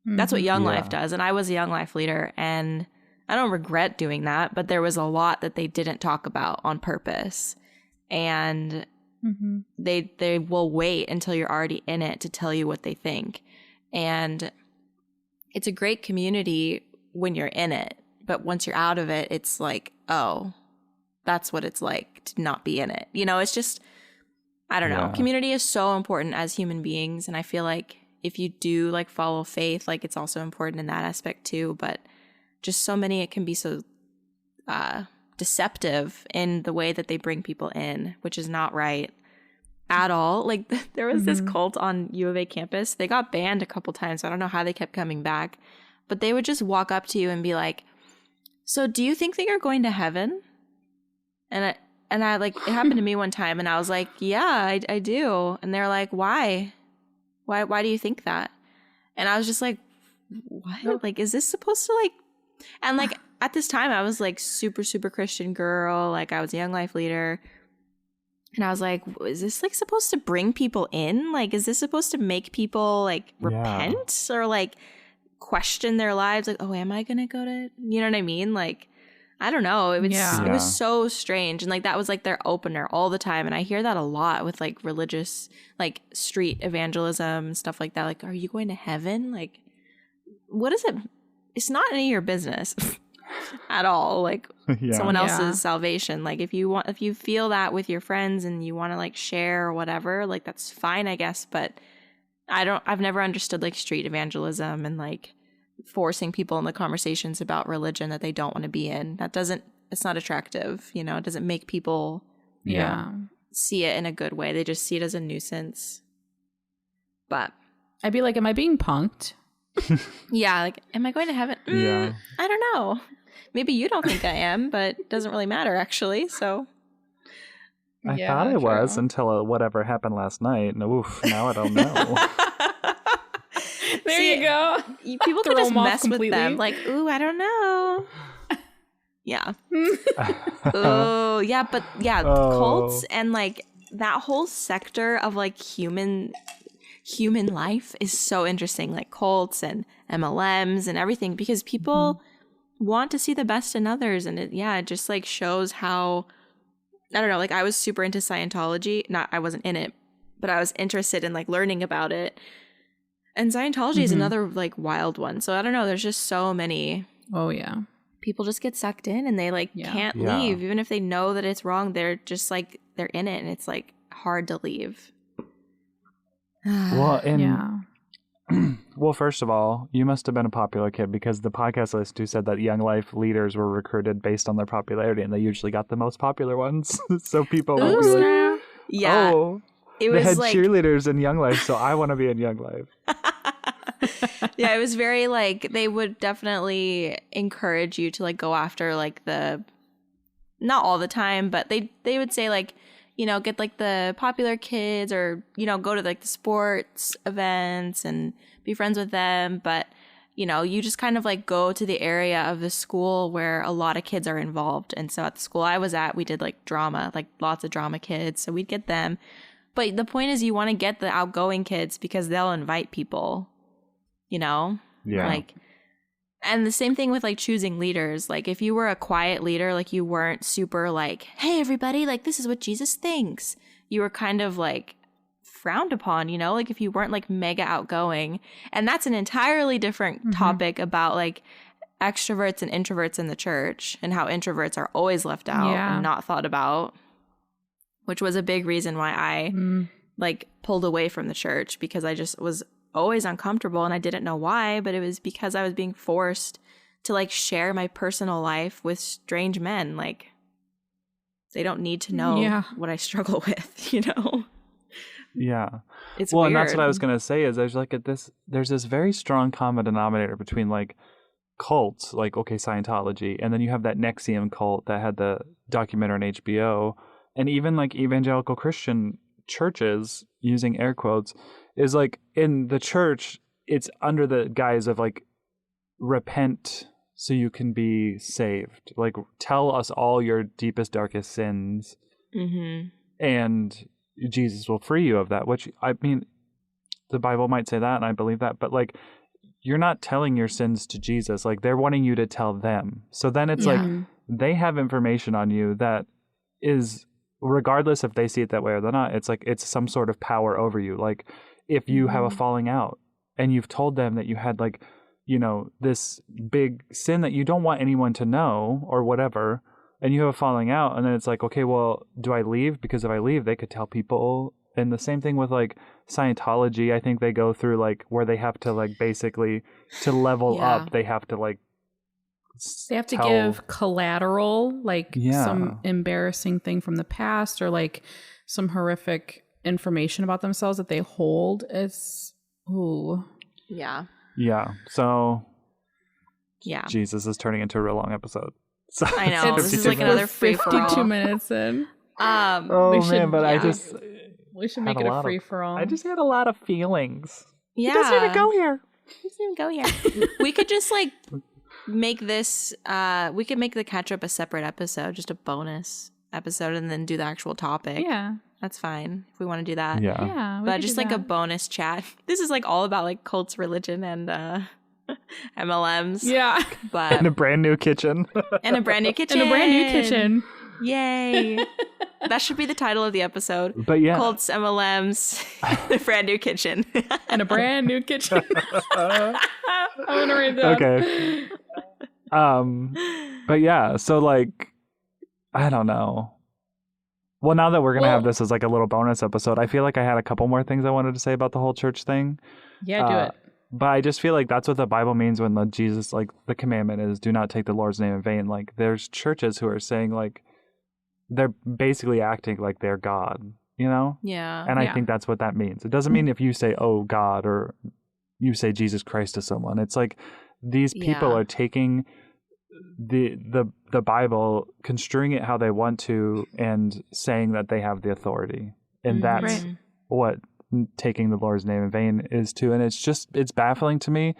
what Young Life does. And I was a Young Life leader, and I don't regret doing that, but there was a lot that they didn't talk about on purpose. And they will wait until you're already in it to tell you what they think. And it's a great community when you're in it, but once you're out of it, it's like, oh, that's what it's like to not be in it. You know, it's just, I don't know. Community is so important as human beings. And I feel like if you do like follow faith, like it's also important in that aspect too. But just so many, it can be so deceptive in the way that they bring people in, which is not right at all. Like there was this cult on U of A campus. They got banned a couple times. So I don't know how they kept coming back, but they would just walk up to you and be like, so do you think that you're going to heaven? And I like, it happened to me one time and I was like, yeah, I do. And they're like, why do you think that? And I was just like, what? Like, is this supposed to like, and like at this time I was like super, super Christian girl. Like I was a Young Life leader. And I was like, is this like supposed to bring people in? Like, is this supposed to make people like repent or like question their lives? Like, oh, am I going to go to, you know what I mean? Like, I don't know. It Yeah. was so strange. And like that was like their opener all the time. And I hear that a lot with like religious, like street evangelism and stuff like that. Like, are you going to heaven? Like, what is it? It's not any of your business at all. Like someone else's salvation. Like if you feel that with your friends and you want to like share or whatever, like that's fine, I guess. But I've never understood like street evangelism and like forcing people in the conversations about religion that they don't want to be in. It's not attractive, you know. It doesn't make people see it in a good way. They just see it as a nuisance. But I'd be like, am I being punked? yeah, like, am I going to heaven? I don't know. Maybe you don't think I am, but it doesn't really matter actually. So I thought I was until whatever happened last night. And oof, now I don't know. There you go. People can just mess with them. Like, ooh, I don't know. Yeah. Oh, yeah. But yeah, cults and like that whole sector of like human life is so interesting. Like cults and MLMs and everything, because people want to see the best in others. And it just like shows how, I don't know, like I was super into Scientology. I wasn't in it, but I was interested in like learning about it. And Scientology is another like wild one. So I don't know. There's just so many. Oh yeah. People just get sucked in and they like can't leave. Even if they know that it's wrong, they're just like, they're in it and it's like hard to leave. Well, well, first of all, you must have been a popular kid, because the podcast list who said that Young Life leaders were recruited based on their popularity, and they usually got the most popular ones. So people will be like, oh, they had like cheerleaders in Young Life, so I want to be in Young Life. Yeah, it was very like, they would definitely encourage you to like go after like not all the time, but they would say like, you know, get like the popular kids, or, you know, go to like the sports events and be friends with them. But, you know, you just kind of like go to the area of the school where a lot of kids are involved. And so at the school I was at, we did like drama, like lots of drama kids. So we'd get them. But the point is, you want to get the outgoing kids because they'll invite people, you know? Yeah. Like, and the same thing with like choosing leaders. Like if you were a quiet leader, like you weren't super like, hey, everybody, like this is what Jesus thinks. You were kind of like frowned upon, you know, like if you weren't like mega outgoing. And that's an entirely different topic about like extroverts and introverts in the church, and how introverts are always left out and not thought about, which was a big reason why I like pulled away from the church, because I just was always uncomfortable and I didn't know why, but it was because I was being forced to like share my personal life with strange men. Like they don't need to know what I struggle with, you know? Yeah. It's well, weird. And that's what I was going to say is there's this very strong common denominator between like cults, like, okay, Scientology, and then you have that Nexium cult that had the documentary on HBO, and even like evangelical Christian churches, using air quotes, is like in the church, it's under the guise of like, repent so you can be saved. Like, tell us all your deepest, darkest sins, and Jesus will free you of that. Which, I mean, the Bible might say that, and I believe that, but like, you're not telling your sins to Jesus. Like, they're wanting you to tell them. So then it's like, they have information on you that is, regardless if they see it that way or not, it's like, it's some sort of power over you. Like, if you have a falling out and you've told them that you had like, you know, this big sin that you don't want anyone to know or whatever, and you have a falling out, and then it's like, okay, well, do I leave? Because if I leave, they could tell people. And the same thing with like Scientology. I think they go through like where they have to like basically to level up, they have to like they have to give collateral, like some embarrassing thing from the past, or like some horrific information about themselves that they hold. It's so Jesus is turning into a real long episode. So I know this is like another free for all. 52 minutes in. We should make it a free for all. I just had a lot of feelings. Yeah, he doesn't even go here. We could just like make this. We could make the catch up a separate episode, just a bonus episode, and then do the actual topic. Yeah. That's fine if we want to do that. Yeah. But just like a bonus chat. This is like all about like cults, religion, and MLMs. Yeah. But In a brand new kitchen. in a brand new kitchen. In a brand new kitchen. Yay. That should be the title of the episode. But yeah. Cults, MLMs, in a brand new kitchen. In a brand new kitchen. I want to read that. Okay. But yeah, so like, I don't know. Well, now that we're going to have this as like a little bonus episode, I feel like I had a couple more things I wanted to say about the whole church thing. Yeah, do it. But I just feel like that's what the Bible means when Jesus, like the commandment is do not take the Lord's name in vain. Like there's churches who are saying like, they're basically acting like they're God, you know? Yeah. And I think that's what that means. It doesn't mean if you say, oh, God, or you say Jesus Christ to someone. It's like these people are taking the Bible, construing it how they want to, and saying that they have the authority. And that's what taking the Lord's name in vain is too. And it's baffling to me.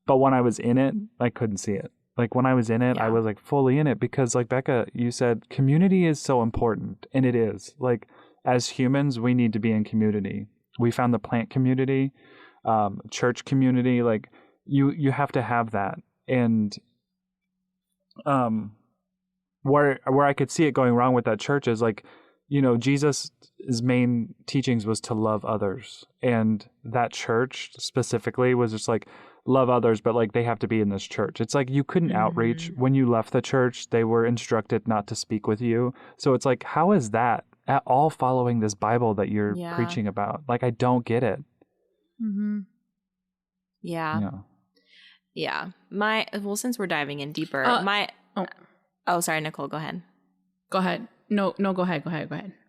But when I was in it, I couldn't see it. Like when I was in it, I was like fully in it because like Becca, you said community is so important. And it is. Like as humans, we need to be in community. We found the plant community, church community. Like you have to have that. And where I could see it going wrong with that church is like, you know, Jesus' main teachings was to love others. And that church specifically was just like, love others, but like they have to be in this church. It's like you couldn't outreach. When you left the church, they were instructed not to speak with you. So it's like, how is that at all following this Bible that you're preaching about? Like, I don't get it. Mm-hmm. Yeah. Since we're diving in deeper, sorry, Nicole, go ahead. Go ahead. No, go ahead.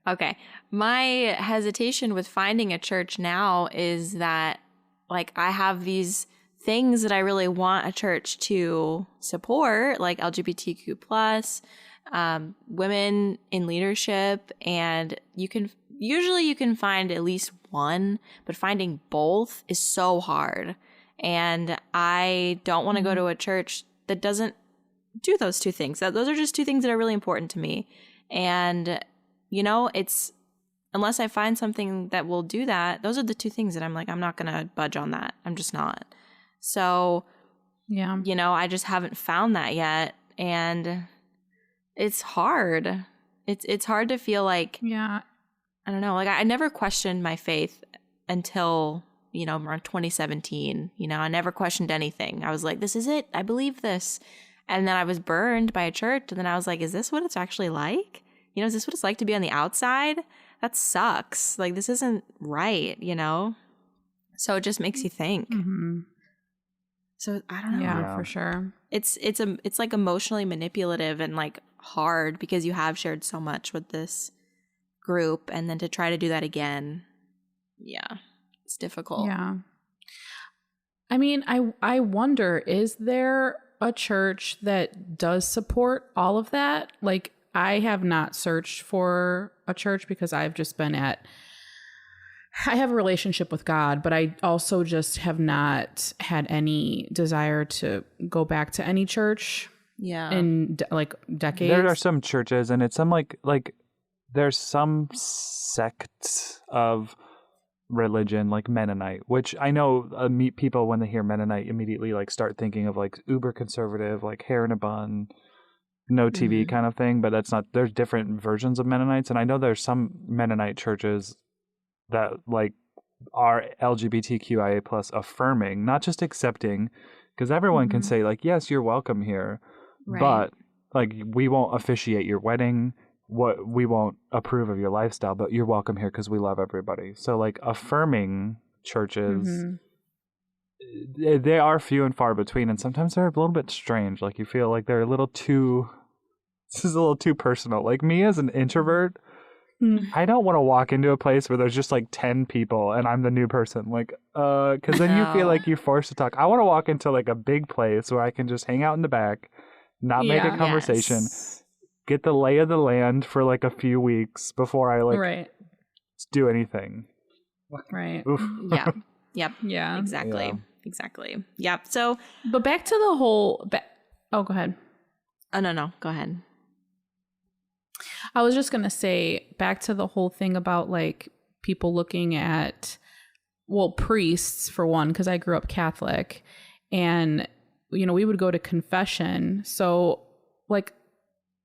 Okay. My hesitation with finding a church now is that like I have these things that I really want a church to support, like LGBTQ plus, women in leadership, and you can find at least one, but finding both is so hard. And I don't want to go to a church that doesn't do those two things. Those are just two things that are really important to me. And, you know, it's unless I find something that will do that, those are the two things that I'm like, I'm not going to budge on that. I'm just not. So, yeah, you know, I just haven't found that yet. And it's hard. It's hard to feel like, I don't know, like I never questioned my faith until, you know, around 2017. You know, I never questioned anything. I was like, this is it. I believe this. And then I was burned by a church. And then I was like, is this what it's actually like? You know, is this what it's like to be on the outside? That sucks. Like, this isn't right, you know? So it just makes you think. Mm-hmm. So I don't know. Yeah, for sure. It's like emotionally manipulative and like hard because you have shared so much with this group, and then to try to do that again, it's difficult. Yeah. I mean, I wonder, is there a church that does support all of that? Like, I have not searched for a church because I've just been I have a relationship with God, but I also just have not had any desire to go back to any church. Yeah. In like decades. There are some churches, and it's some like there's some sects of religion like Mennonite, which I know meet people when they hear Mennonite immediately like start thinking of like uber conservative, like hair in a bun, no TV kind of thing. But that's not. There's different versions of Mennonites, and I know there's some Mennonite churches that like are LGBTQIA plus affirming, not just accepting, because everyone can say like, yes, you're welcome here, but like we won't officiate your wedding, we won't approve of your lifestyle, but you're welcome here because we love everybody. So like affirming churches, they are few and far between, and sometimes they're a little bit strange. Like you feel like they're this is a little too personal. Like me as an introvert, I don't want to walk into a place where there's just like 10 people and I'm the new person. Like, because then you feel like you're forced to talk. I want to walk into like a big place where I can just hang out in the back, not make a conversation, get the lay of the land for like a few weeks before I like do anything. Right. Yeah. Yep. Yeah. Exactly. Yeah. Exactly. Yep. So, but back to the whole. Oh, go ahead. Oh no. Go ahead. I was just going to say back to the whole thing about like people looking at, well, priests for one, because I grew up Catholic, And, you know, we would go to confession. So like,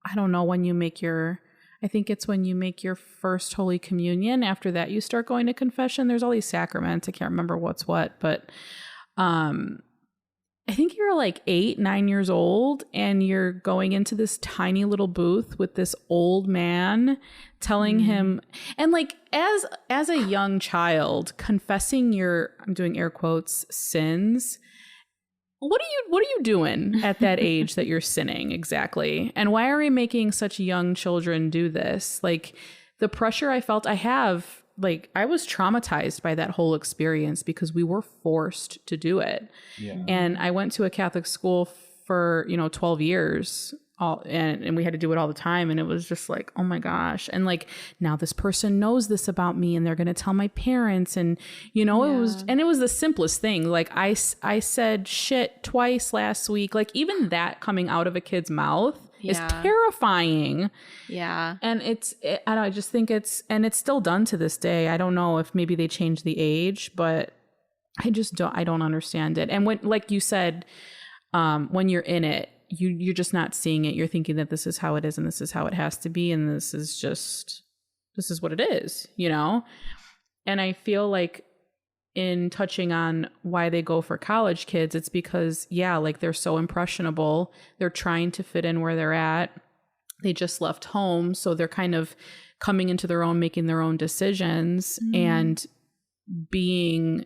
I don't know when you make I think it's when you make your first Holy Communion. After that, you start going to confession. There's all these sacraments. I can't remember what's what, but I think you're like 8, 9 years old, and you're going into this tiny little booth with this old man telling him, and like as a young child, confessing your, I'm doing air quotes, sins. What are you doing at that age that you're sinning exactly? And why are we making such young children do this? Like the pressure I felt, I was traumatized by that whole experience because we were forced to do it. Yeah. And I went to a Catholic school for, 12 years. And we had to do it all the time. And it was just like, oh my gosh. And like, now this person knows this about me and they're going to tell my parents. And, it was the simplest thing. Like I said shit twice last week. Like even that coming out of a kid's mouth is terrifying. Yeah. And I just think it's still done to this day. I don't know if maybe they changed the age, but I don't understand it. And when, like you said, when you're in it, you're just not seeing it. You're thinking that this is how it is and this is how it has to be. And this is what it is, And I feel like in touching on why they go for college kids, it's because, like they're so impressionable. They're trying to fit in where they're at. They just left home. So they're kind of coming into their own, making their own decisions and being,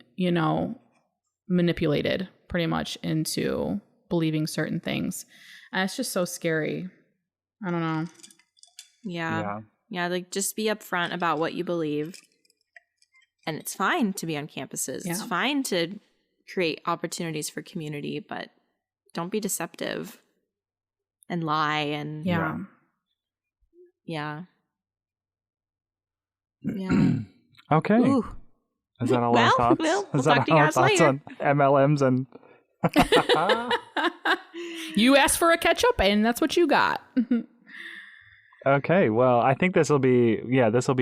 manipulated pretty much into believing certain things. And it's just so scary. I don't know. Yeah. Like just be upfront about what you believe. And it's fine to be on campuses. Yeah. It's fine to create opportunities for community, but don't be deceptive and lie and Yeah. Okay. Ooh. Is that all our thoughts? We'll talk to you guys later. On MLMs and You asked for a ketchup and that's what you got. Okay, well, I think this will be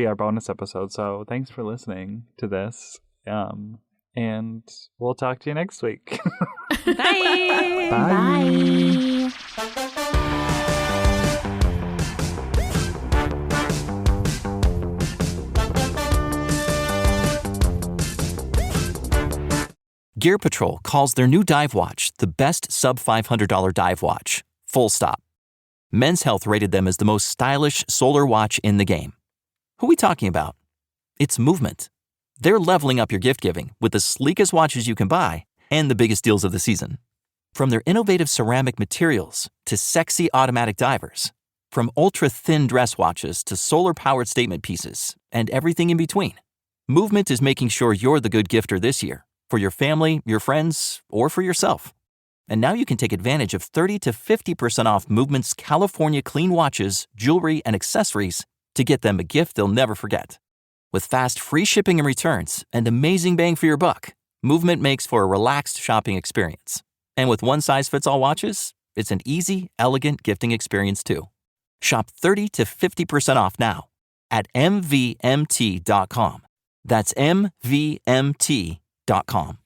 our bonus episode. So thanks for listening to this. And we'll talk to you next week. Bye. Bye. Gear Patrol calls their new dive watch the best sub-$500 dive watch. Full stop. Men's Health rated them as the most stylish solar watch in the game. Who are we talking about? It's Movement. They're leveling up your gift giving with the sleekest watches you can buy and the biggest deals of the season. From their innovative ceramic materials to sexy automatic divers, from ultra-thin dress watches to solar-powered statement pieces, and everything in between, Movement is making sure you're the good gifter this year, for your family, your friends, or for yourself. And now you can take advantage of 30 to 50% off Movement's California clean watches, jewelry, and accessories to get them a gift they'll never forget. With fast, free shipping and returns and amazing bang for your buck, Movement makes for a relaxed shopping experience. And with one-size-fits-all watches, it's an easy, elegant gifting experience too. Shop 30 to 50% off now at mvmt.com. That's mvmt.com.